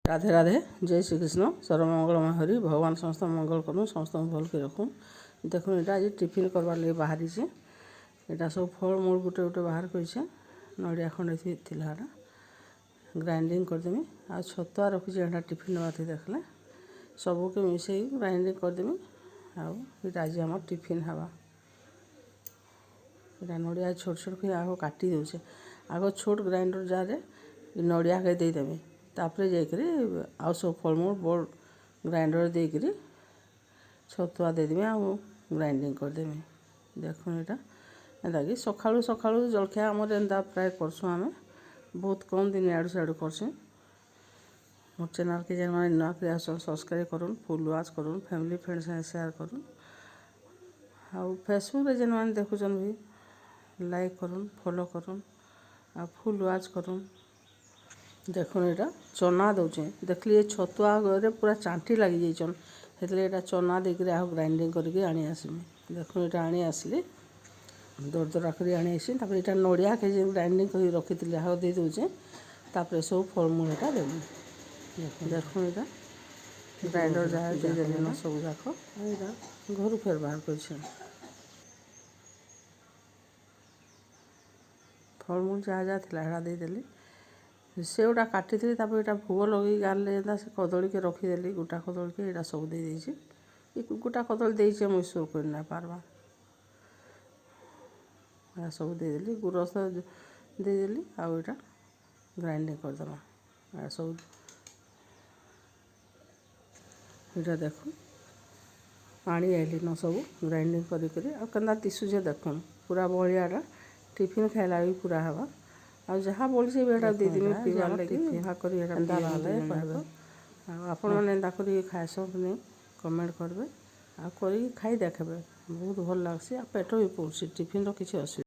राधे राधे जय श्री कृष्ण सर्वमंगलमय हरि भगवान समस्त मंगल करूँ समस्त भल के रखूँ। देखो यहाँ आज टिफिन करवार लगे बाहरी यहाँ सब फल मूल गोटे गोटे बाहर कर नड़िया खंडे थी ग्राइंडिंग करदेमी आ छतुआ रखी यहाँ टिफिन बात देखले सबके मिसई ग्राइंडिंग करदेमी आज आम टिफिन हवा यहाँ नड़िया छोट छोट के आग काटी दौचे आग छोट ग्राइंडर जार नड़िया के देदेमी तापर जाकरी आउ सब फलमूल बड़ ग्राइंडर देकरी छतुआ देदेमी आ ग्राइंडिंग करदेमी। देखो यहाँ एंता कि सकाळू सकाळू जलखिया आमर एंता प्राय करसुँ आम बहुत कम दिन आड़ू साड़ू करसी। मोर चैनल के जेन मैंने नुआ कर सब्सक्राइब करूँ फुल वाच करूँ फैमिली फ्रेंड से शेयर करूँ आ फेसबुक जेन मैंने देखुन भी लाइक करूँ फॉलो करूँ आ फुल वाच करूँ। देखो यहाँ चना दौचे देखली ये छतुआ गरे पूरा चांटी लगी जाइछन हेतले यहाँ चना देकर आ ग्राइंडिंग करके आनी आसमी। देखो यहाँ आनी आसली दर दरा कर आनी आसी यहाँ नड़िया के ग्राइंडिंग कर रखी थी आग दे दौचे तापर सब फलमूल यहाँ देवी। देखो यहाँ ग्राइंडर जहाँ देदेली ना सब जाक घर फेर बाहर कर फलमूल जहाँ जहाँ थी यहाँ देदेली से गोटा काटी थी यहाँ भोग लगे गारे एंता से कदली के रखीदेली गोटा कदली के यहाँ सब दे देती गोटा कदली देचे मुझे सुर कर ना पार्बा यहाँ सब देदेली गुरस देदेली आउ यहाँ ग्राइंडिंग करदमा यहाँ सब यहाँ देखो पानी आइली न सब ग्राइंडिंग करा दिशुचे देख पूरा बड़िया टिफिन खाइला भी पूरा हवा आ जहाँ बोलছে बेटा दीदी पीवार लगी भाग करी आपण मैंने एंता कर खाएस नहीं कमेंट करेंगे आ खाई देखबे बहुत भल लगसी आ पेट भी पुरसी टिफिन किसी असुविधा।